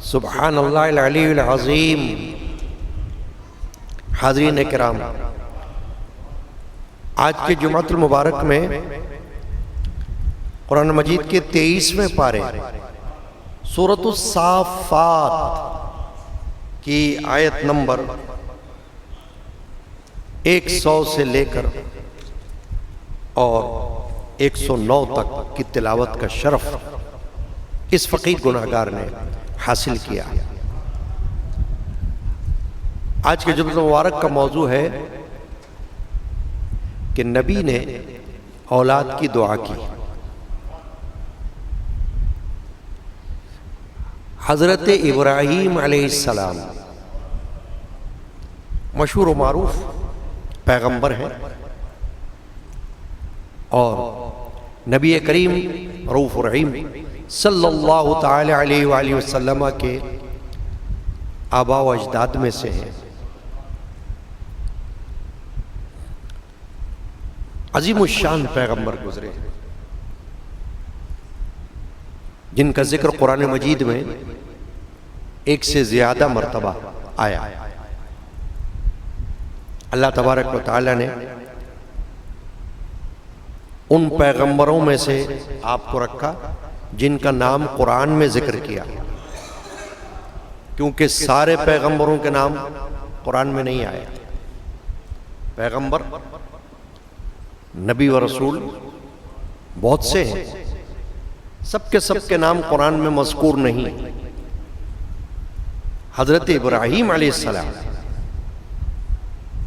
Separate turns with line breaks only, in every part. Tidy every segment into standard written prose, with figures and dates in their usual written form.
سبحان اللہ العلی العظیم۔ حاضرین کرام، آج کے جمعۃ المبارک میں قرآن مجید کے 23ویں پارے سورۃ الصافات کی آیت نمبر 100 سے لے کر اور 109 تک کی تلاوت کا شرف اس فقیر گناہگار نے حاصل کیا۔ آج کے جمعہ مبارک کا موضوع ہے کہ نبی نے اولاد کی دعا کی۔ حضرت ابراہیم علیہ السلام مشہور و معروف پیغمبر ہیں اور نبی کریم رؤوف رحیم صلی اللہ تعالی علیہ وآلہ وسلم کے آباء و اجداد میں سے ہیں۔ عظیم الشان پیغمبر گزرے جن کا ذکر قرآن مجید میں ایک سے زیادہ مرتبہ آیا۔ اللہ تبارک و تعالی نے ان پیغمبروں میں سے آپ کو رکھا جن کا نام قرآن میں ذکر کیا، کیونکہ سارے پیغمبروں کے نام قرآن میں نہیں آئے۔ پیغمبر نبی و رسول بہت سے ہیں، سب کے نام قرآن میں مذکور نہیں۔ حضرت ابراہیم علیہ السلام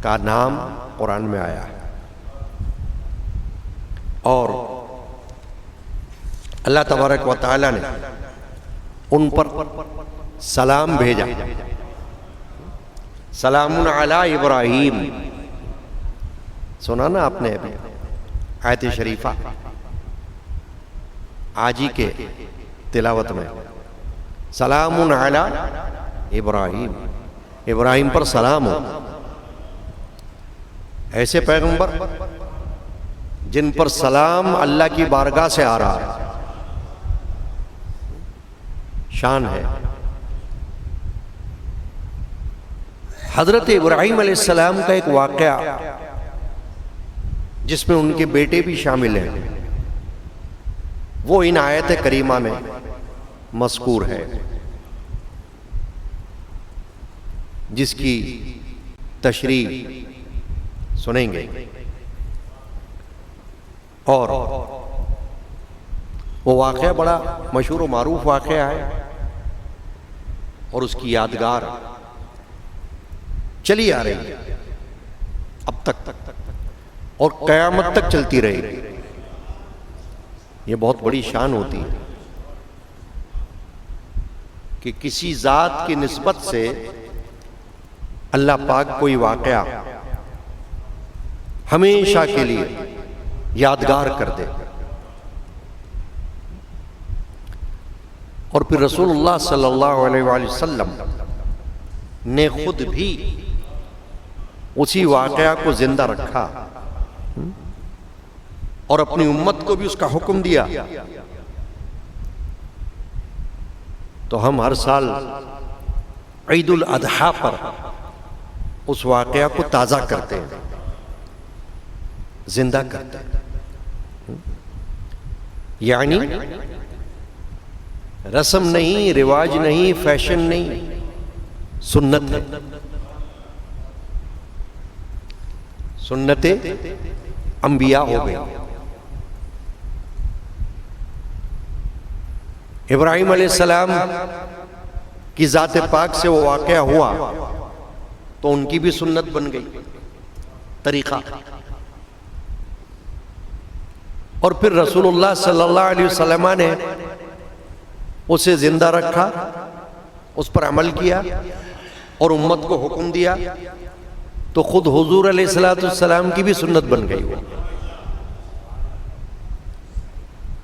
کا نام قرآن میں آیا ہے اور اللہ تبارک و تعالی نے ان پر سلام بھیجا۔ سلام علی ابراہیم، سنا نا آپ نے ابھی آیت شریفہ آج ہی کے تلاوت میں، سلام علی ابراہیم، ابراہیم پر سلام ہو۔ ایسے پیغمبر جن پر سلام اللہ کی بارگاہ سے آ رہا ہے، شان ہے۔ حضرت ابراہیم علیہ السلام کا ایک واقعہ جس میں ان کے بیٹے بھی شامل ہیں، وہ ان آیت کریمہ میں مذکور ہے، جس کی تشریح سنیں گے۔ اور وہ واقعہ بڑا مشہور و معروف واقعہ ہے اور اس کی یادگار چلی آ رہی ہے اب تک اور قیامت تک چلتی رہے گی۔ یہ بہت بڑی شان ہوتی ہے کہ کسی ذات کی نسبت سے اللہ پاک کوئی واقعہ ہمیشہ کے لیے یادگار کر دے۔ اور پھر رسول اللہ صلی اللہ علیہ وآلہ وسلم نے خود بھی اسی واقعہ کو زندہ رکھا اور اپنی امت کو بھی اس کا حکم دیا۔ تو ہم ہر سال عید الاضحیٰ پر اس واقعہ کو تازہ کرتے ہیں، زندہ کرتے ہیں، یعنی رسم نہیں، رواج نہیں، فیشن نہیں، سنت ہے۔ سنت انبیاء ہو گئی۔ ابراہیم علیہ السلام کی ذات پاک سے وہ واقعہ ہوا تو ان کی بھی سنت بن گئی، طریقہ۔ اور پھر رسول اللہ صلی اللہ علیہ وسلم نے اسے زندہ رکھا، اس پر عمل کیا اور امت کو حکم دیا، تو خود حضور علیہ السلام کی بھی سنت بن گئی۔ وہ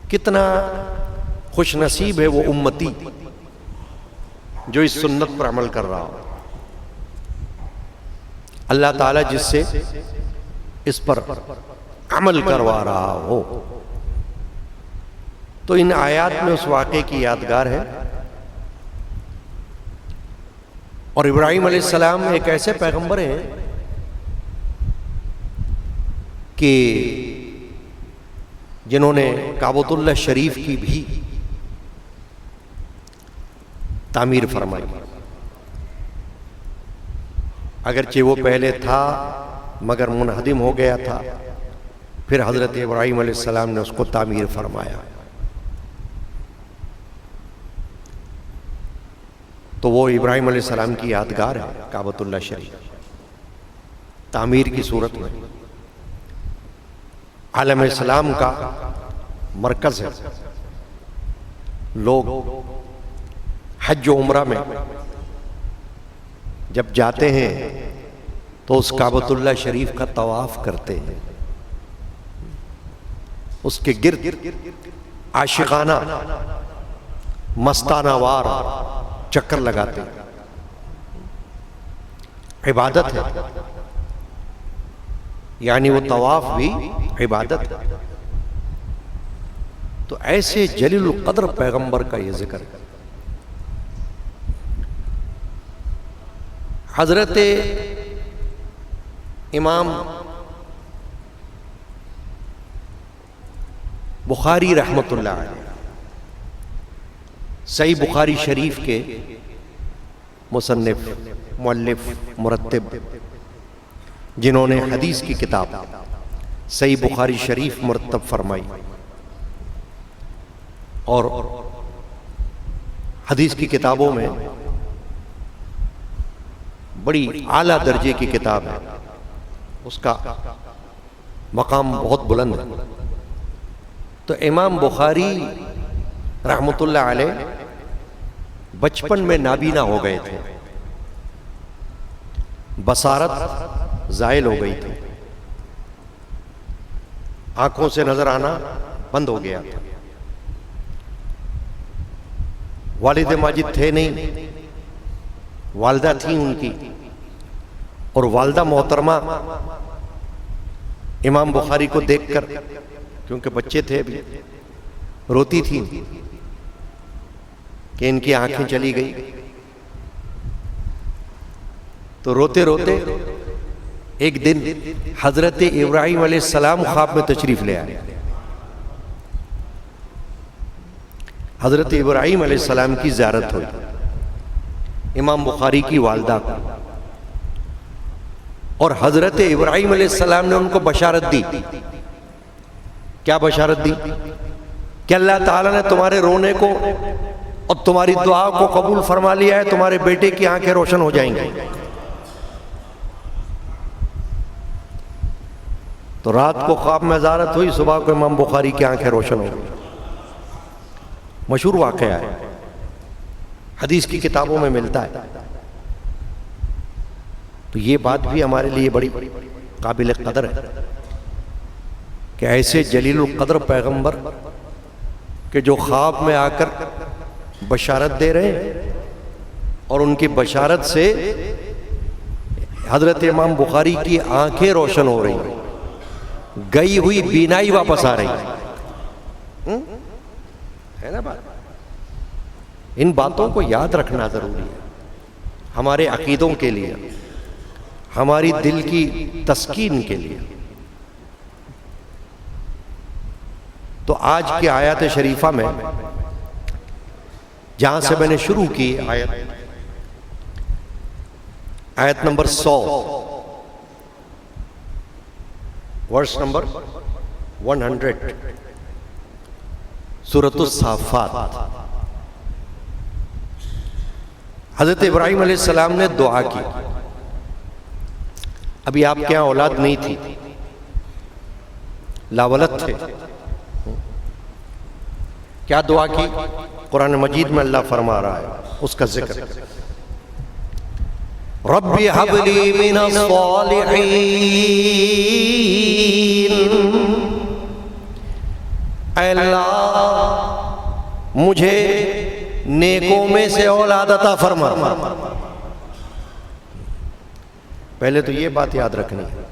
کتنا خوش نصیب ہے وہ امتی جو اس سنت پر عمل کر رہا ہو۔ اللہ تعالیٰ جس سے اس پر عمل کروا رہا ہو۔ تو ان آیات میں اس واقعے کی یادگار ہے. اور ابراہیم علیہ السلام ایک ایسے پیغمبر ہیں کہ جنہوں نے کعبۃ اللہ شریف کی بھی تعمیر فرمائی. اگرچہ وہ پہلے تھا مگر منہدم ہو گیا تھا، پھر حضرت ابراہیم علیہ السلام نے اس کو تعمیر فرمایا. تو وہ ابراہیم علیہ السلام کی یادگار ہے کعبۃ اللہ شریف تعمیر کی صورت میں. عالم اسلام کا مرکز ہے. لوگ حج و عمرہ میں جب جاتے ہیں تو اس کعبۃ اللہ شریف کا طواف کرتے ہیں، اس کے گرد عاشقانہ مستانہ وار چکر لگاتے ہیں. عبادت ہے، یعنی وہ طواف بھی عبادت ہے. تو ایسے جلیل القدر پیغمبر کا یہ ذکر ہے. حضرت امام بخاری رحمۃ اللہ علیہ صحیح بخاری شریف کے مصنف، مؤلف، مرتب، جنہوں نے حدیث کی کتاب صحیح بخاری شریف مرتب فرمائی اور حدیث کی کتابوں میں بڑی اعلیٰ درجے کی کتاب ہے، اس کا مقام بہت بلند ہے. تو امام بخاری رحمۃ اللہ علیہ بچپن میں نابینا ہو گئے تھے، بصارت زائل ہو گئی تھی، آنکھوں سے نظر آنا بند ہو گیا تھا. والد ماجد تھے نہیں، والدہ تھیں ان کی، اور والدہ محترمہ امام بخاری کو دیکھ کر، کیونکہ بچے تھے ابھی، روتی تھیں کہ ان کی آنکھیں چلی گئی. تو روتے روتے ایک دن حضرت ابراہیم علیہ السلام خواب میں تشریف لے آئے. حضرت ابراہیم علیہ السلام کی زیارت ہوئی امام بخاری کی والدہ کو، اور حضرت ابراہیم علیہ السلام نے ان کو بشارت دی. کیا بشارت دی؟ کہ اللہ تعالیٰ نے تمہارے رونے کو اور تمہاری دعا کو قبول فرما لیا ہے، تمہارے بیٹے کی آنکھیں روشن ہو جائیں گی. تو رات کو خواب میں زیارت ہوئی، صبح کو امام بخاری کی آنکھیں روشن ہو گئی. مشہور واقعہ ہے، حدیث کی کتابوں میں ملتا ہے. تو یہ بات بھی ہمارے لیے بڑی قابل قدر ہے کہ ایسے جلیل القدر پیغمبر کہ جو خواب میں آ کر بشارت دے رہے ہیں، اور ان کی بشارت سے حضرت امام بخاری کی آنکھیں روشن ہو رہی ہیں، گئی ہوئی بینائی واپس آ رہی ہے نا بات. ان باتوں کو یاد رکھنا ضروری ہے ہمارے عقیدوں کے لیے، ہماری دل کی تسکین کے لیے. تو آج کی آیات شریفہ میں جہاں سے میں نے شروع کی، آیت نمبر 100، ورس نمبر 100، سورۃ الصافات. حضرت ابراہیم علیہ السلام نے دعا کی. ابھی آپ کے یہاں اولاد نہیں تھی، لاولد تھے. کیا دعا کی؟ قرآن مجید میں اللہ فرما رہا ہے، اس کا ذکر، رب هب لی من الصالحین، اے اللہ مجھے نیکوں میں سے اولاد عطا فرما. پہلے تو یہ بات یاد رکھنی ہے،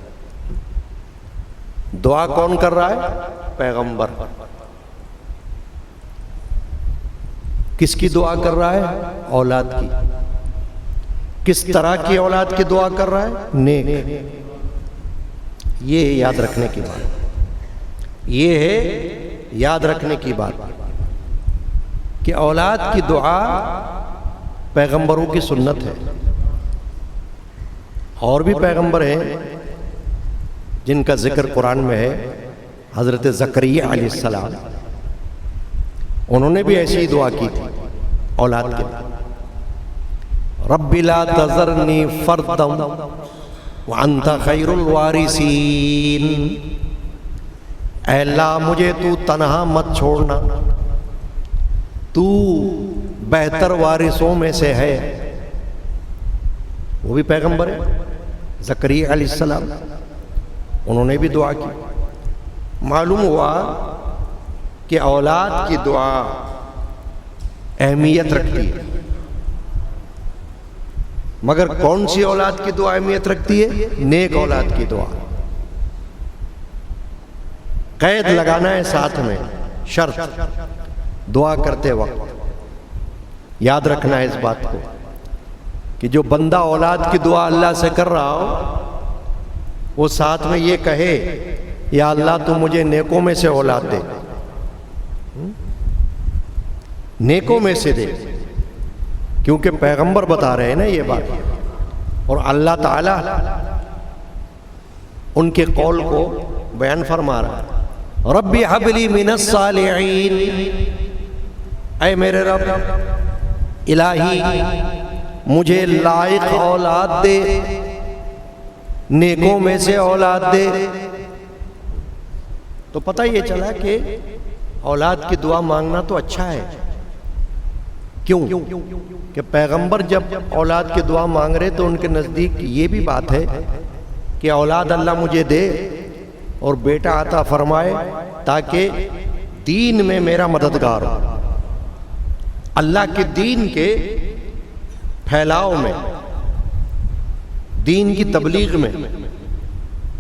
دعا کون کر رہا ہے؟ پیغمبر. کس کی دعا کر رہا ہے؟ اولاد کی. کس طرح کی اولاد کی دعا کر رہا ہے؟ نیک. یہ یاد رکھنے کی بات، یہ ہے یاد رکھنے کی بات کہ اولاد کی دعا پیغمبروں کی سنت ہے. اور بھی پیغمبر ہیں جن کا ذکر قرآن میں ہے. حضرت زکریا علیہ السلام، انہوں نے بھی ایسی ہی دعا کی تھی اولاد کے لیے. رب لا تذرنی فردا وانت خیر الوارثین. اے اللہ مجھے تو تنہا مت چھوڑنا، تو بہتر وارثوں میں سے ہے. وہ بھی پیغمبر ہے زکریا علیہ السلام، انہوں نے بھی دعا کی. معلوم ہوا کہ اولاد کی دعا اہمیت رکھتی ہے. مگر کون سی اولاد کی دعا اہمیت رکھتی ہے؟ نیک اولاد کی دعا. قید لگانا ہے ساتھ میں، شرط دعا کرتے وقت یاد رکھنا ہے اس بات کو کہ جو بندہ اولاد کی دعا اللہ سے کر رہا ہو وہ ساتھ میں یہ کہے یا اللہ تو مجھے نیکوں میں سے اولاد دے، نیکوں میں سے دے. کیونکہ پیغمبر بتا رہے ہیں نا یہ بات، اور اللہ تعالیٰ ان کے قول کو بیان فرما رہا ہے. رب ہب لی من الصالحین، اے میرے رب الہی مجھے لائق اولاد دے، نیکوں میں سے اولاد دے. تو پتہ یہ چلا کہ اولاد کی دعا مانگنا تو اچھا ہے. کیوں کہ پیغمبر جب اولاد کی دعا مانگ رہے تو ان کے نزدیک یہ بھی بات ہے کہ اولاد اللہ مجھے دے اور بیٹا عطا فرمائے تاکہ دین میں میرا مددگار ہو، اللہ کے دین کے پھیلاؤ میں، دین کی تبلیغ میں،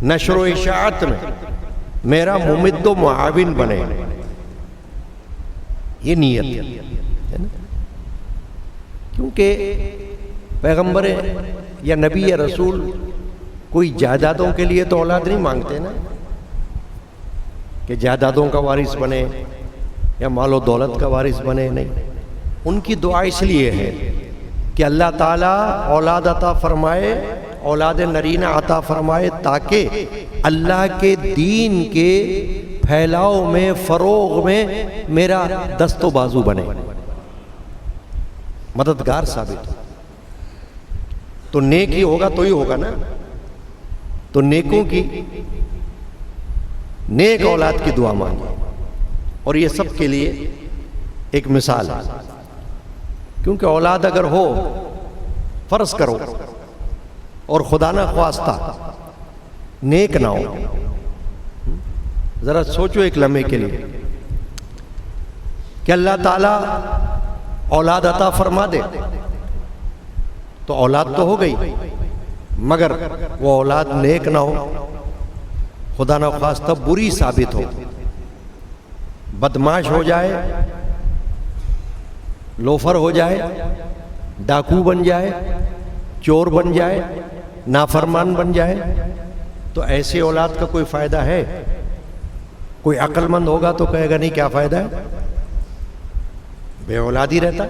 نشر و اشاعت میں میرا ممد و معاون بنے. یہ نیت ہے نا. کیونکہ پیغمبر یا نبی یا رسول کوئی جائیدادوں کے لیے تو اولاد نہیں مانگتے نا کہ جائیدادوں کا وارث بنے یا مال و دولت کا وارث بنے. نہیں، ان کی دعا اس لیے ہے کہ اللہ تعالیٰ اولاد عطا فرمائے، اولاد نرینہ عطا فرمائے تاکہ اللہ کے دین کے پھیلاؤ میں، فروغ میں میرا دست و بازو بنے، مددگار ثابت ہو. تو نیک ہی ہوگا تو ہی ہوگا نا. تو نیکوں کی، نیک اولاد کی دعا مانگے. اور یہ سب کے لیے ایک مثال ہے. کیونکہ اولاد اگر ہو، فرض کرو اور خدا نہ خواستہ نیک نہ ہو، ذرا سوچو ایک لمحے کے لیے کہ اللہ تعالیٰ اولاد عطا فرما دے تو اولاد تو ہو گئی، مگر وہ اولاد نیک نہ ہو، خدا نہ خواستہ بری ثابت ہو، بدمعاش ہو جائے، لوفر ہو جائے، ڈاکو بن جائے، چور بن جائے، نافرمان بن جائے، تو ایسی اولاد کا کوئی فائدہ ہے؟ کوئی عقل مند ہوگا تو کہے گا نہیں کیا فائدہ ہے، بے اولاد ہی رہتا،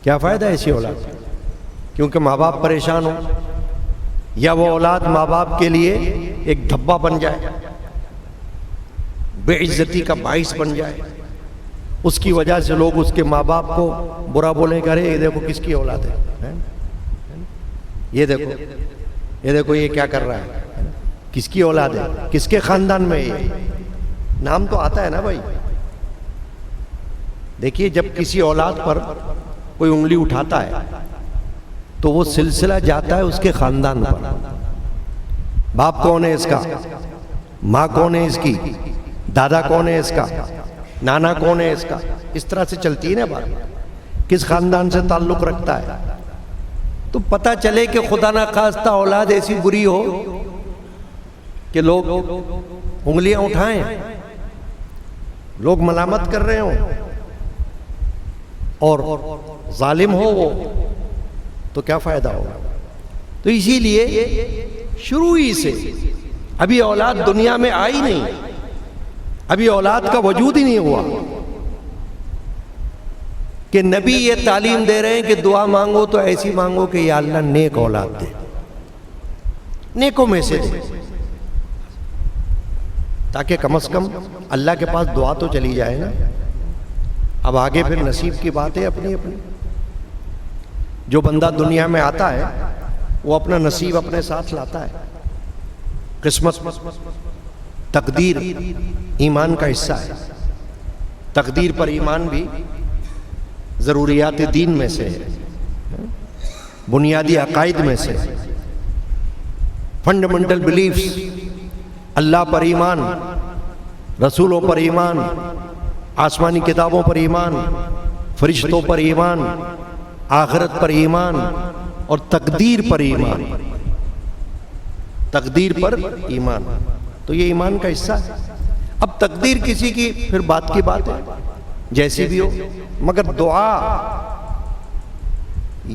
کیا فائدہ ہے ایسی اولاد؟ کیونکہ ماں باپ پریشان ہو یا وہ اولاد ماں باپ کے لیے ایک دھبا بن جائے، بے عزتی کا باعث بن جائے، اس کی وجہ سے لوگ اس کے ماں باپ کو برا بولیں کہ ارے یہ دیکھو کس کی اولاد ہے، یہ دیکھو یہ کیا کر رہا ہے، کس کی اولاد ہے، کس کے خاندان میں یہ نام تو آتا ہے نا بھائی. دیکھیے جب کسی اولاد پر کوئی انگلی اٹھاتا ہے تو وہ سلسلہ جاتا ہے اس کے خاندان پر. باپ کون ہے اس کا، ماں کون ہے اس کی، دادا کون ہے اس کا، نانا کون ہے اس کا، اس طرح سے چلتی ہے نا بات، کس خاندان سے تعلق رکھتا ہے. تو پتہ چلے کہ خدا نہ خواستہ اولاد ایسی بری ہو کہ لوگ انگلیاں اٹھائیں، لوگ ملامت کر رہے ہوں اور ظالم ہو وہ تو کیا فائدہ ہوگا؟ تو اسی لیے شروع ہی سے ابھی اولاد دنیا میں آئی نہیں، ابھی اولاد کا وجود ہی نہیں ہوا کہ نبی یہ تعلیم دے رہے ہیں کہ دعا مانگو تو ایسی مانگو کہ یا اللہ نیک اولاد دے، نیکوں میں سے دے، تاکہ کم از کم اللہ کے پاس دعا تو چلی جائے نا۔ اب آگے پھر نصیب کی بات ہے اپنی اپنی، جو بندہ دنیا میں آتا ہے وہ اپنا نصیب اپنے ساتھ لاتا ہے، قسمت، تقدیر ایمان کا حصہ ہے، تقدیر پر ایمان بھی ضروریات دین میں سے ہے، بنیادی عقائد میں سے، فنڈامنٹل بلیفز، اللہ پر ایمان، رسولوں پر ایمان، آسمانی کتابوں پر ایمان، فرشتوں پر ایمان، آخرت پر ایمان اور تقدیر پر ایمان، تقدیر پر ایمان، تو یہ ایمان کا حصہ ہے۔ اب تقدیر کسی کی پھر بات کی بات ہے، جیسی بھی ہو، مگر دعا،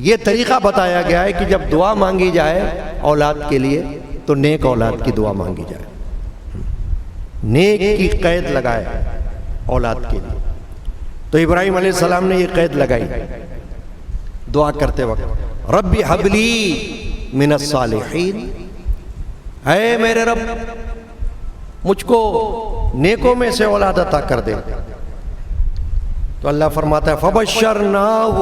یہ طریقہ بتایا گیا ہے کہ جب دعا مانگی جائے اولاد کے لیے تو نیک اولاد کی دعا مانگی جائے، نیک کی قید لگائے اولاد کے لیے۔ تو ابراہیم علیہ السلام نے یہ قید لگائی دعا کرتے وقت، رب ہب لی من الصالحین، اے میرے رب مجھ کو نیکوں میں سے اولاد عطا کر دے۔ تو اللہ فرماتا ہے فبشرناہ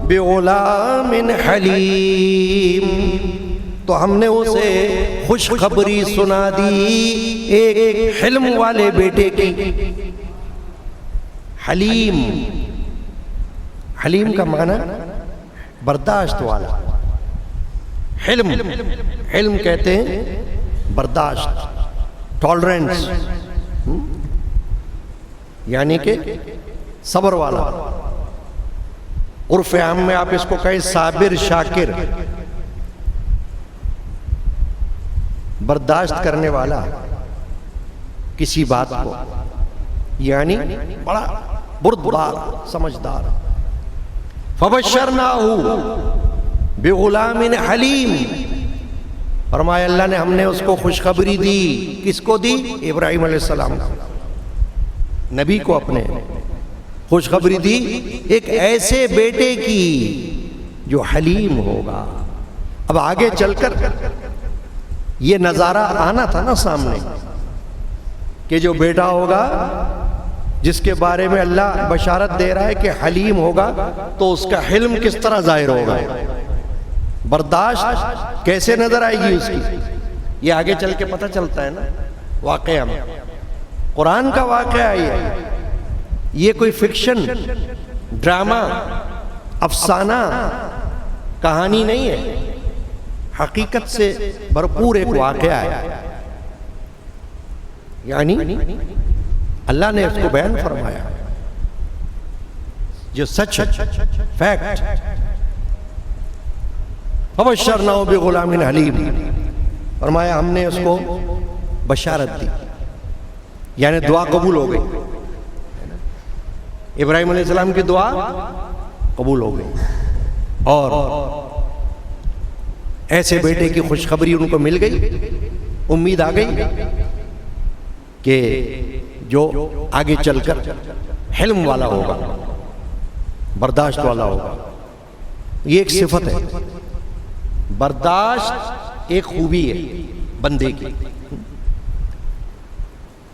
بغلام حلیم، تو ہم نے اسے خوشخبری سنا دی ایک حلم والے بیٹے کی۔ حلیم، حلیم کا معنی برداشت والا، حلم، حلم کہتے ہیں برداشت، ٹالرنس، یعنی کہ صبر والا۔ عرف عام میں آپ اس کو کہیں صابر شاکر، برداشت کرنے والا کسی بات کو، یعنی بڑا بردبار، سمجھدار۔ فبشرناہ بغلام حلیم، فرمایا اللہ نے ہم نے اس کو خوشخبری دی، کس کو دی؟ ابراہیم علیہ السلام کو، نبی کو اپنے خوشخبری دی ایک ایسے بیٹے کی جو حلیم ہوگا۔ اب آگے چل کر یہ نظارہ آنا تھا نا سامنے کہ جو بیٹا ہوگا جس کے بارے میں اللہ بشارت دے رہا ہے کہ حلیم ہوگا، تو اس کا حلم کس طرح ظاہر ہوگا، برداشت کیسے نظر آئے گی اس کی، یہ آگے چل کے پتہ چلتا ہے نا واقعہ میں۔ قرآن کا واقعہ یہ کوئی فکشن، ڈرامہ، افسانہ، کہانی نہیں ہے، حقیقت سے بھرپور ایک واقعہ ہے، یعنی اللہ نے اس کو بیان فرمایا جو سچ ہے، فیکٹ۔ فبشرناہ بغلام حلیم، فرمایا ہم نے اس کو بشارت دی، یعنی دعا قبول ہو گئی، ابراہیم علیہ السلام کی دعا قبول ہو گئی، اور ایسے بیٹے کی خوشخبری ان کو مل گئی، امید آ گئی کہ جو آگے چل کر حلم والا ہوگا، برداشت والا ہوگا۔ یہ ایک صفت ہے، برداشت ایک خوبی ہے بندے کی۔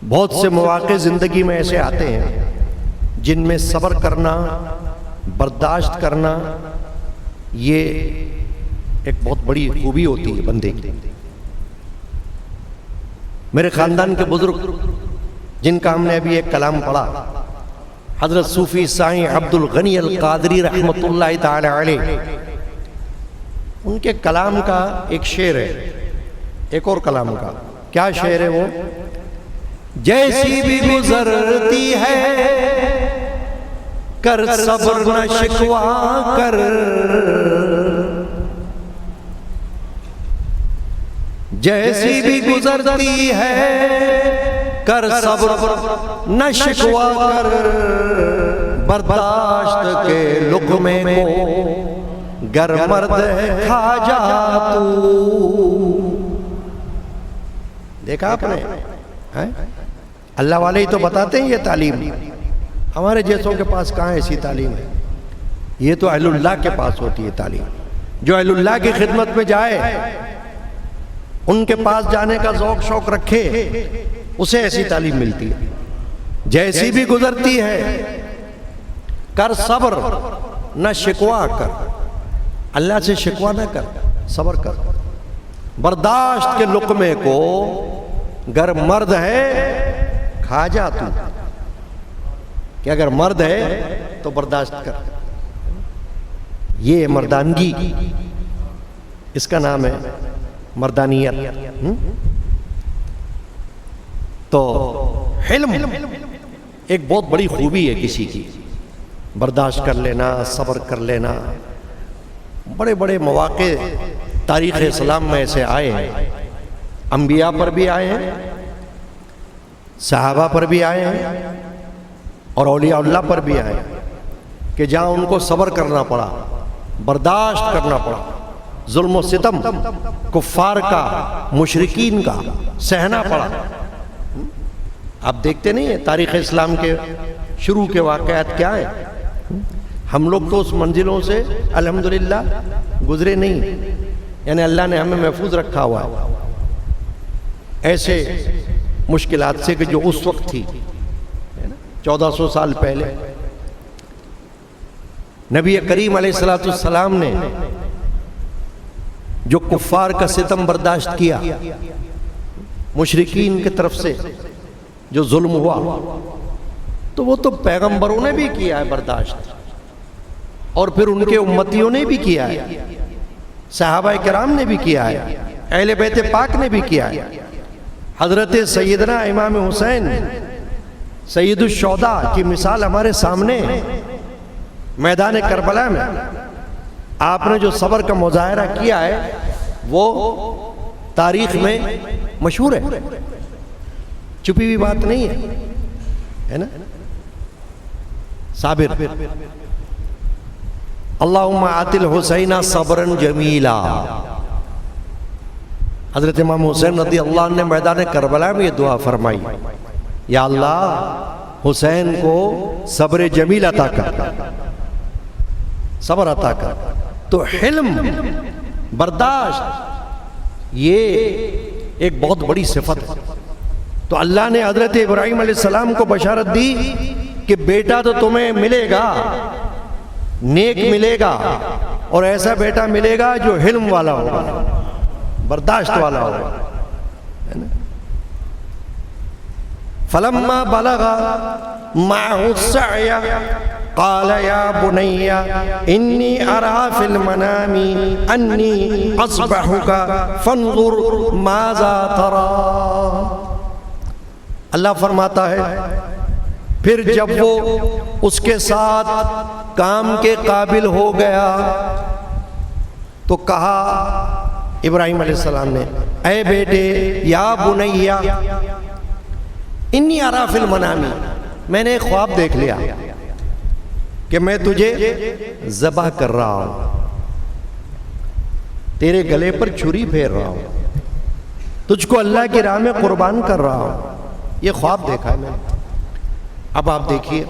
بہت سے مواقع زندگی میں ایسے آتے ہیں جن میں صبر کرنا، برداشت کرنا، یہ ایک بہت بڑی خوبی ہوتی ہے بندے کی۔ میرے خاندان کے بزرگ جن کا ہم نے ابھی ایک کلام پڑھا، حضرت صوفی سائیں عبد الغنی القادری رحمۃ اللہ تعالی علیہ، ان کے کلام کا ایک شعر ہے، ایک اور کلام کا، کیا شعر ہے وہ؟ جیسی بھی گزرتی ہے کر صبر نہ شکوا کر، جیسی بھی گزرتی ہے کر صبر نہ شکوا کر، برداشت کے لقمے کو گر مرد ہے کھا جا تو. دیکھا آپ نے؟ اللہ والے ہی تو بتاتے ہیں یہ تعلیم. ہمارے جیسوں کے پاس کہاں ایسی تعلیم ہے؟ یہ تو اہل اللہ کے پاس ہوتی ہے تعلیم. جو اہل اللہ کی خدمت میں جائے، ان کے پاس جانے کا ذوق شوق رکھے، اسے ایسی تعلیم ملتی ہے. جیسی بھی گزرتی ہے کر صبر، نہ شکوا کر. اللہ سے شکوا نہ کر، صبر کر. برداشت کے لقمے کو گر مرد ہے کھا جا تو. کہ اگر مرد ہے تو برداشت کر. یہ مردانگی، اس کا نام ہے مردانیت. تو حلم ایک بہت بڑی خوبی ہے کسی کی، برداشت کر لینا، صبر کر لینا. بڑے بڑے مواقع تاریخ اسلام میں ایسے آئے ہیں، انبیاء پر بھی آئے ہیں، صحابہ پر بھی آئے ہیں، اور اولیاء اللہ پر بھی آئے ہیں، کہ جہاں ان کو صبر کرنا پڑا، برداشت کرنا پڑا، ظلم و ستم کفار کا، مشرکین کا سہنا پڑا. آپ دیکھتے نہیں ہیں تاریخ اسلام کے شروع کے واقعات کیا ہیں؟ ہم لوگ تو اس منزلوں سے الحمدللہ گزرے نہیں، یعنی اللہ نے ہمیں محفوظ رکھا ہوا ہے ایسے مشکلات سے کہ جو اس وقت تھی 1400 سال پہلے. نبی کریم علیہ السلام نے جو کفار کا ستم برداشت کیا، مشرکین کی طرف سے جو ظلم ہوا، تو وہ تو پیغمبروں نے بھی کیا ہے برداشت، اور پھر ان کے امتیوں نے بھی کیا ہے، صحابہ کرام نے بھی کیا ہے، اہل بیت پاک نے بھی کیا ہے. حضرت سیدنا امام حسین سید الشہداء کی مثال ہمارے سامنے میدان کربلا میں. آپ نے جو صبر کا مظاہرہ کیا ہے وہ تاریخ میں مشہور ہے، چھپی ہوئی بات نہیں ہے نا. صابر اللہم آتی الحسین صبرا جمیلا. حضرت امام حسین رضی اللہ عنہ نے میدان کربلا میں یہ دعا فرمائی، یا اللہ حسین کو صبر جمیل عطا کر، صبر عطا کر. تو حلم، برداشت، یہ ایک بہت بڑی صفت ہے. تو اللہ نے حضرت ابراہیم علیہ السلام کو بشارت دی کہ بیٹا تو تمہیں ملے گا، نیک ملے گا، اور ایسا بیٹا ملے گا جو حلم والا ہوگا، برداشت والا ہوگا. فلما بلغ معه السعي قال يا بني إني أرى في المنام أني أصبحك فانظر ماذا ترى. اللہ فرماتا ہے پھر جب وہ اس کے ساتھ کام کے قابل ہو گیا تو کہا ابراہیم علیہ السلام نے، اے بیٹے، یا بنیا انی ارا فی المنام، میں نے ایک خواب دیکھ لیا کہ میں تجھے ذبح کر رہا ہوں، تیرے گلے پر چھری پھیر رہا ہوں، تجھ کو اللہ کی راہ میں قربان کر رہا ہوں. یہ خواب دیکھا ہے میں نے. اب آپ دیکھیے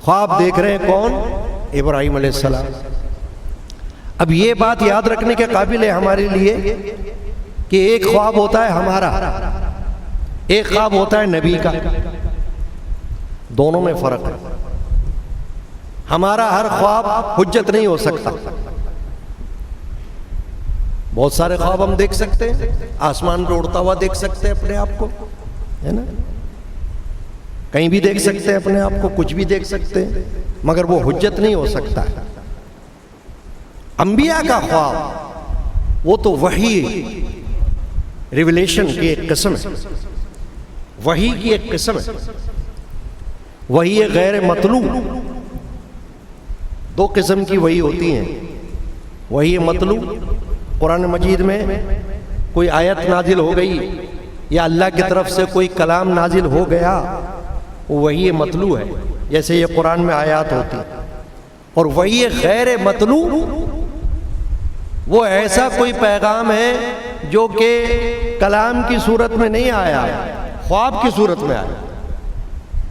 خواب دیکھ رہے ہیں کون؟ ابراہیم علیہ السلام. اب یہ بات یاد رکھنے کے قابل ہے ہمارے لیے کہ ایک خواب ہوتا ہے ہمارا، ایک خواب ہوتا ہے نبی کا. دونوں میں فرق ہے. ہمارا ہر خواب حجت نہیں ہو سکتا. بہت سارے خواب ہم دیکھ سکتے ہیں، آسمان پہ اڑتا ہوا دیکھ سکتے ہیں اپنے آپ کو، ہے نا، کہیں بھی دیکھ سکتے ہیں اپنے آپ کو، کچھ بھی دیکھ سکتے ہیں، مگر وہ حجت نہیں ہو سکتا ہے. انبیاء کا خواب وہ تو وحی، ریویلیشن کی ایک قسم ہے، وحی کی ایک قسم ہے. وحی غیر مطلوب، دو قسم کی وحی ہوتی ہیں. وحی مطلوب، قرآن مجید میں کوئی آیت نازل ہو گئی یا اللہ کی طرف سے کوئی کلام نازل ہو گیا، وہ وحی مطلوب ہے. جیسے یہ قرآن میں آیات ہوتی ہیں. اور وہی غیر مطلوع وہ ایسا کوئی پیغام ہے جو کہ کلام کی صورت میں نہیں آیا، خواب کی صورت میں آیا،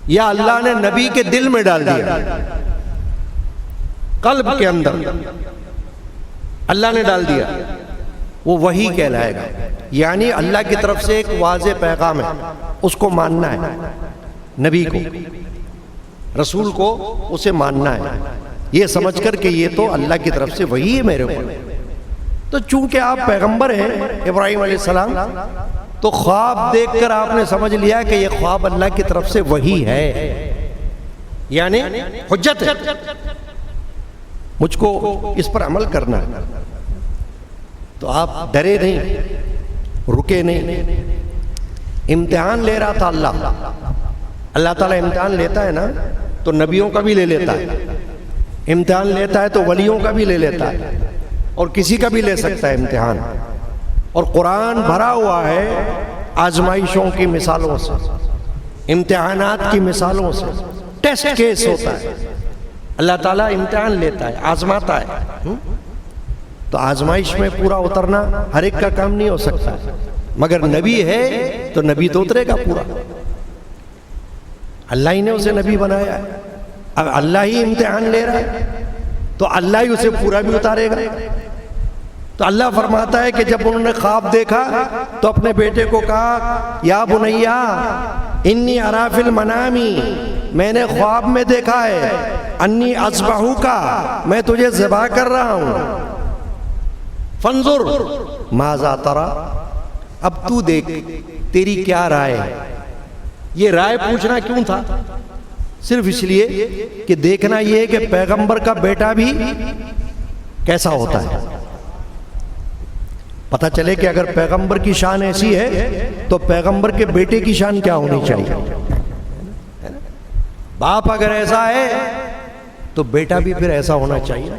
یا اللہ نے نبی کے دل میں ڈال دیا، قلب کے اندر اللہ نے ڈال دیا، وہ وحی کہلائے گا. یعنی اللہ کی طرف سے ایک واضح پیغام ہے، اس کو ماننا ہے، نبی کو، رسول کو اسے ماننا ہے، یہ سمجھ کر کہ یہ تو اللہ کی طرف سے وحی ہے میرے اوپر. تو چونکہ آپ پیغمبر ہیں ابراہیم علیہ السلام، تو خواب دیکھ کر آپ نے سمجھ لیا کہ یہ خواب اللہ کی طرف سے وحی ہے، یعنی حجت ہے، مجھ کو اس پر عمل کرنا ہے. تو آپ ڈرے نہیں، رکے نہیں. امتحان لے رہا تھا اللہ تعالیٰ امتحان لیتا ہے نا تو نبیوں کا بھی لے لیتا ہے، امتحان لیتا ہے تو ولیوں کا بھی لے لیتا ہے، اور کسی کا بھی لے سکتا ہے امتحان. اور قرآن بھرا ہوا ہے آزمائشوں کی مثالوں سے، امتحانات کی مثالوں سے. ٹیسٹ کیس ہوتا ہے، اللہ تعالیٰ امتحان لیتا ہے، آزماتا ہے. تو آزمائش میں پورا اترنا ہر ایک کا کام نہیں ہو سکتا، مگر نبی ہے تو نبی تو اترے گا پورا. اللہ ہی نے اسے نبی بنایا ہے، اب اللہ ہی امتحان لے رہا ہے تو اللہ ہی اسے پورا بھی اتارے گا. تو اللہ فرماتا ہے کہ جب انہوں نے خواب دیکھا تو اپنے بیٹے کو کہا یا بنیا انی ارا فی المنام، میں نے خواب میں دیکھا ہے، انی اذبحک، میں تجھے ذبح کر رہا ہوں. فانظر ماذا تری، اب تو دیکھ تیری کیا رائے ہے. یہ رائے پوچھنا کیوں تھا؟ صرف اس لیے کہ دیکھنا یہ ہے کہ پیغمبر کا بیٹا بھی کیسا ہوتا ہے. پتہ چلے کہ اگر پیغمبر کی شان ایسی ہے تو پیغمبر کے بیٹے کی شان کیا ہونی چاہیے. باپ اگر ایسا ہے تو بیٹا بھی پھر ایسا ہونا چاہیے.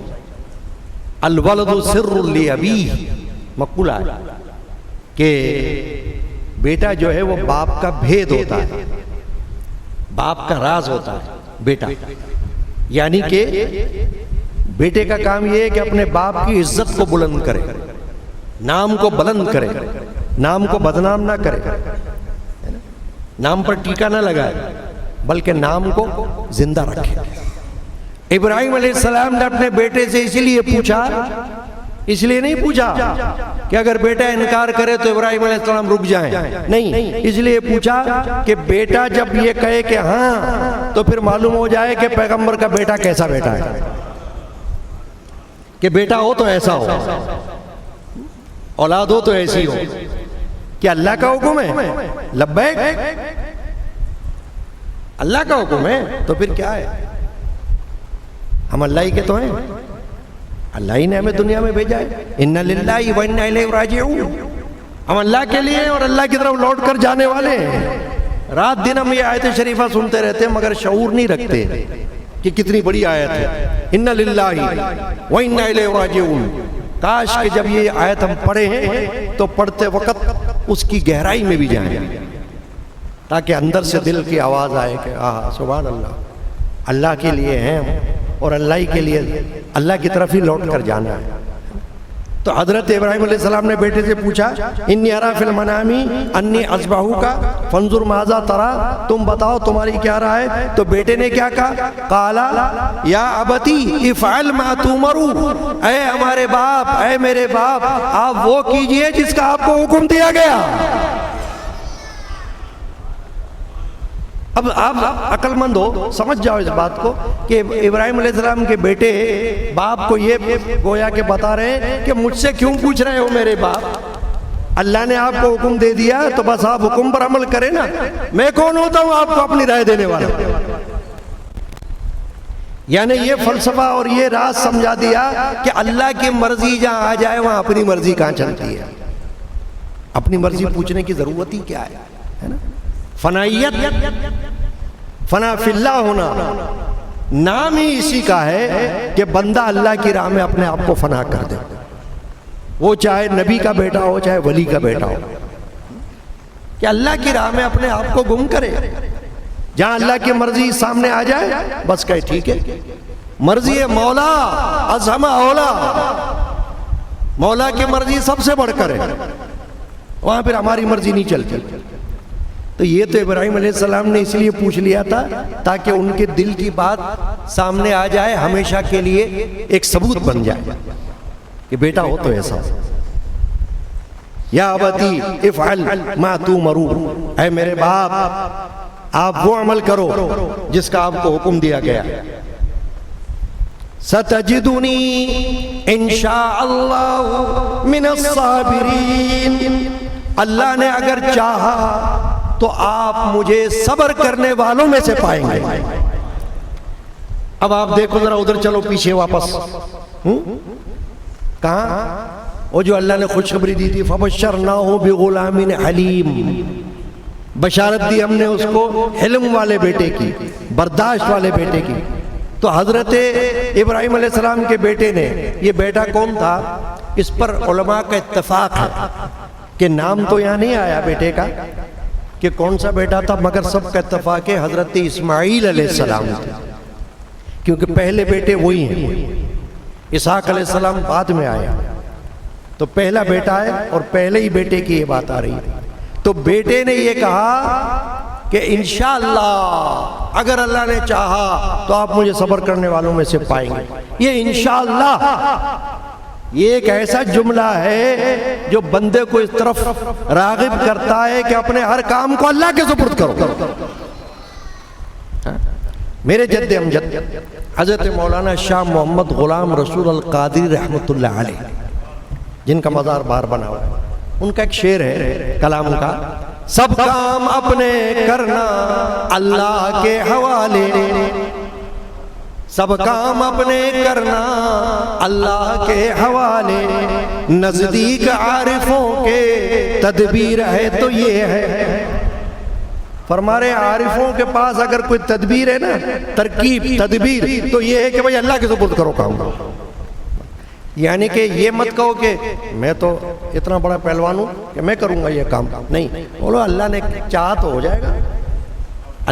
الولد سر لابیہ، مقولہ ہے کہ بیٹا جو ہے وہ باپ کا بھید ہوتا ہے، باپ کا راز ہوتا ہے بیٹا. یعنی کہ بیٹے کا کام یہ ہے کہ اپنے باپ کی عزت کو بلند کرے، نام کو بلند کرے، نام کو بدنام نہ کرے، نام پر ٹیکا نہ لگائے بلکہ نام کو زندہ رکھے. ابراہیم علیہ السلام نے اپنے بیٹے سے اسی لیے پوچھا، اس لیے نہیں پوچھا کہ اگر بیٹا انکار کرے تو ابراہیم علیہ السلام رک جائیں، نہیں، اس لیے پوچھا کہ بیٹا جب یہ کہے کہ ہاں تو پھر معلوم ہو جائے کہ پیغمبر کا بیٹا کیسا بیٹا ہے، کہ بیٹا ہو تو ایسا ہو، اولاد ہو تو ایسی ہو. کہ اللہ کا حکم ہے لبیک، اللہ کا حکم ہے تو پھر کیا ہے، ہم اللہ ہی کے تو ہیں، اللہ ہی نے ہمیں دنیا میں بھیجا ہے. اِنَّ لِلَّهِ وَإِنَّا إِلَيْهِ رَاجِعُونَ، ہم اللہ کے لیے اور اللہ کی طرف لوٹ کر جانے والے ہیں. رات دن ہم یہ آیت شریفہ سنتے رہتے ہیں مگر شعور نہیں رکھتے کہ کتنی بڑی آیت ہے. اِنَّ لِلَّهِ وَإِنَّا إِلَيْهِ رَاجِعُونَ. کاش کہ جب یہ آیت ہم پڑھے ہیں تو پڑھتے وقت اس کی گہرائی میں بھی جائیں تاکہ اندر سے دل کی آواز آئے کہ آہا سبحان اللہ، اللہ کے لیے ہیں اور اللہ ہی کے لیے، اللہ کی طرف ہی لوٹ کر جانا ہے. تو حضرت ابراہیم علیہ السلام نے بیٹے سے پوچھا انی ارا فی المنام انی اذبحک فانظر ماذا تری، تم بتاؤ تمہاری کیا رائے. تو بیٹے نے کیا کہا، قالا یا ابتی افعل ما تؤمر، اے ہمارے باپ، اے میرے باپ، آپ وہ کیجئے جس کا آپ کو حکم دیا گیا. اب آپ عقل مند ہو، سمجھ جاؤ اس بات کو کہ ابراہیم علیہ السلام کے بیٹے باپ کو یہ گویا کہ بتا رہے ہیں کہ مجھ سے کیوں پوچھ رہے ہو میرے باپ، اللہ نے آپ کو حکم دے دیا تو بس آپ حکم پر عمل کریں نا، میں کون ہوتا ہوں آپ کو اپنی رائے دینے والا. یعنی یہ فلسفہ اور یہ راز سمجھا دیا کہ اللہ کی مرضی جہاں آ جائے وہاں اپنی مرضی کہاں چلتی ہے، اپنی مرضی پوچھنے کی ضرورت ہی کیا ہے نا. فنائیت، فنا فی اللہ ہونا، نام ہی اسی کا ہے کہ بندہ اللہ کی راہ میں اپنے آپ کو فنا کر دے، وہ چاہے نبی کا بیٹا ہو چاہے ولی کا بیٹا ہو، کہ اللہ کی راہ میں اپنے آپ کو گم کرے. جہاں اللہ کی مرضی سامنے آ جائے بس کہے ٹھیک ہے، مرضی ہے مولا ازہم اولا، مولا کی مرضی سب سے بڑھ کر ہے، وہاں پھر ہماری مرضی نہیں چلتی۔ تو یہ تو ابراہیم علیہ السلام نے اس لیے پوچھ لیا تھا تاکہ ان کے دل کی بات سامنے آ جائے، ہمیشہ کے لیے ایک ثبوت بن جائے کہ بیٹا ہو تو ایسا ہو۔ یا ابتی افعل ما تؤمر، اے میرے باپ آپ وہ عمل کرو جس کا آپ کو حکم دیا گیا۔ ستجدنی انشاء اللہ من الصابرین، اللہ نے اگر چاہا تو آپ مجھے صبر کرنے والوں میں سے پائیں گے۔ اب آپ دیکھو ذرا ادھر چلو پیچھے واپس، کہاں وہ جو اللہ نے خوشخبری دی تھی فبشرناہ بغلام حلیم، بشارت دی ہم نے اس کو حلم والے بیٹے کی، برداشت والے بیٹے کی۔ تو حضرت ابراہیم علیہ السلام کے بیٹے نے، یہ بیٹا کون تھا اس پر علماء کا اتفاق ہے کہ نام تو یہاں نہیں آیا بیٹے کا کہ کون سا بیٹا تھا، مگر سب کا اتفاق ہے حضرت اسماعیل علیہ السلام تھے، کیونکہ پہلے بیٹے وہی ہیں۔ اسحاق علیہ السلام بعد میں آیا، تو پہلا بیٹا ہے اور پہلے ہی بیٹے کی یہ بات آ رہی ہے۔ تو بیٹے نے یہ کہا کہ انشاءاللہ اگر اللہ نے چاہا تو آپ مجھے صبر کرنے والوں میں سے پائیں گے۔ یہ انشاءاللہ یہ ایک ایسا جملہ ہے جو بندے کو اس طرف راغب کرتا ہے کہ اپنے ہر کام کو اللہ کے سپرد کرو۔ میرے جد امجد حضرت مولانا شاہ محمد غلام رسول القادری رحمۃ اللہ علیہ، جن کا مزار بار بنا ہوا ہے، ان کا ایک شعر ہے کلام کا، سب کام اپنے کرنا اللہ کے حوالے، سب کام اپنے کرنا اللہ کے حوالے، نزدیک عارفوں کے تدبیر ہے تو یہ ہے۔ فرمارے عارفوں کے پاس اگر کوئی تدبیر ہے نا، ترکیب تدبیر، تو یہ ہے کہ بھائی اللہ کے سپرد کرو کام۔ یعنی کہ یہ مت کہو کہ میں تو اتنا بڑا پہلوان ہوں کہ میں کروں گا یہ کام، نہیں، بولو اللہ نے چاہا تو ہو جائے گا،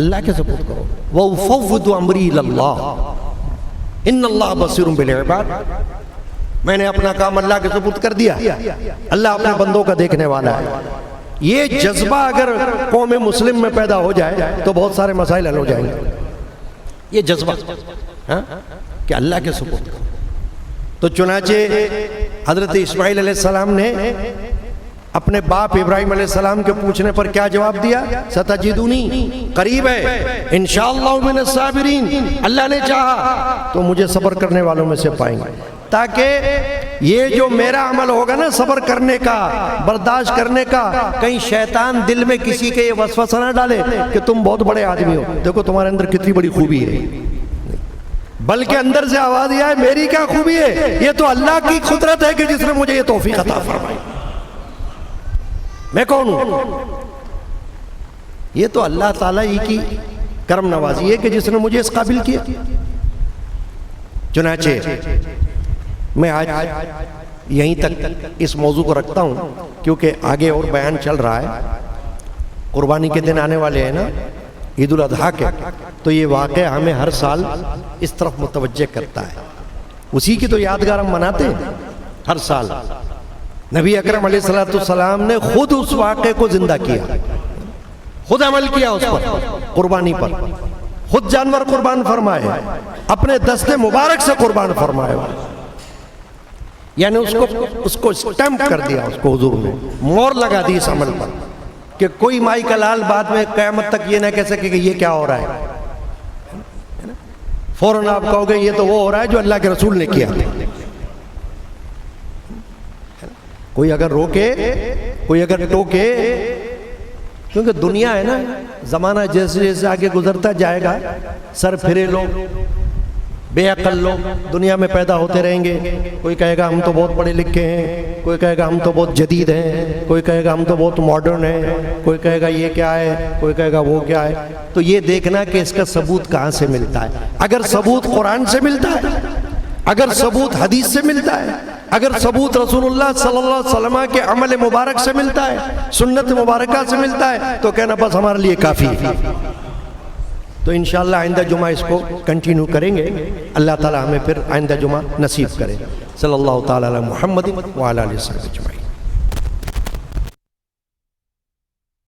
اللہ کے سپرد کرو۔ وَأُفَوِّضُ أَمْرِي إِلَى اللَّهِ إِنَّ اللَّهَ بَصِيرٌ بِالْعِبَادِ، میں نے اپنا کام اللہ کے سپرد کر دیا، اللہ اپنے بندوں کا دیکھنے والا ہے۔ یہ جذبہ اگر قوم مسلم میں پیدا ہو جائے تو بہت سارے مسائل حل ہو جائیں گے۔ یہ جذبہ کہ اللہ کے سپرد کرو۔ تو چنانچہ حضرت اسماعیل علیہ السلام نے اپنے باپ ابراہیم علیہ السلام کے پوچھنے پر کیا جواب دیا؟ ستجدونی، قریب ہے، انشاءاللہ من الصابرین، اللہ نے چاہا تو مجھے صبر کرنے والوں میں سے پائیں گے۔ تاکہ یہ جو میرا عمل ہوگا نا صبر کرنے کا، برداشت کرنے کا، کہیں شیطان دل میں کسی کے یہ وسوسہ نہ ڈالے کہ تم بہت بڑے آدمی ہو، دیکھو تمہارے اندر کتنی بڑی خوبی ہے، بلکہ اندر سے آواز یہ ہے میری کیا خوبی ہے، یہ تو اللہ کی قدرت ہے کہ جس نے مجھے یہ توفیق عطا فرمائی، میں کون ہوں؟ یہ تو اللہ تعالیٰ ہی کی کرم نوازی ہے کہ جس نے مجھے اس قابل کیا۔ چنانچہ میں آج یہیں تک اس موضوع کو رکھتا ہوں کیونکہ آگے اور بیان چل رہا ہے۔ قربانی کے دن آنے والے ہیں نا، عید الاضحیٰ کے، تو یہ واقعہ ہمیں ہر سال اس طرف متوجہ کرتا ہے، اسی کی تو یادگار ہم مناتے ہیں ہر سال۔ نبی اکرم علیہ السلام نے خود اس واقعے کو زندہ کیا، خود عمل کیا اس پر، قربانی پر، خود جانور قربان فرمائے، اپنے دست مبارک سے قربان فرمائے، یعنی اس کو اسٹیمپ کر دیا، اس کو حضور نے مور لگا دی اس عمل پر کہ کوئی مائی کا لال بعد میں قیامت تک یہ نہ کہہ سکے کہ یہ کیا ہو رہا ہے۔ فوراً آپ کہو گے یہ تو وہ ہو رہا ہے جو اللہ کے رسول نے کیا۔ کوئی اگر روکے، کوئی اگر ٹوکے، کیونکہ دنیا ہے نا، زمانہ جیسے جیسے آگے گزرتا جائے گا، سر پھرے لوگ، بے عقل لوگ دنیا میں پیدا ہوتے رہیں گے۔ کوئی کہے گا ہم تو بہت پڑھے لکھے ہیں، کوئی کہے گا ہم تو بہت جدید ہیں، کوئی کہے گا ہم تو بہت ماڈرن ہیں، کوئی کہے گا یہ کیا ہے، کوئی کہے گا وہ کیا ہے۔ تو یہ دیکھنا کہ اس کا ثبوت کہاں سے ملتا ہے۔ اگر ثبوت قرآن سے ملتا ہے، اگر ثبوت حدیث سے ملتا ہے، اگر ثبوت رسول اللہ صلی اللہ علیہ وسلم کے عمل مبارک سے ملتا ہے، سنت مبارکہ سے ملتا ہے، تو کہنا بس ہمارے لیے کافی ہے۔ تو انشاءاللہ آئندہ جمعہ اس کو کنٹینیو کریں گے. اللہ تعالی ہمیں پھر آئندہ جمعہ نصیب کرے. صلی اللہ تعالی علی محمد وعلی آلہ وصحبہ اجمعین.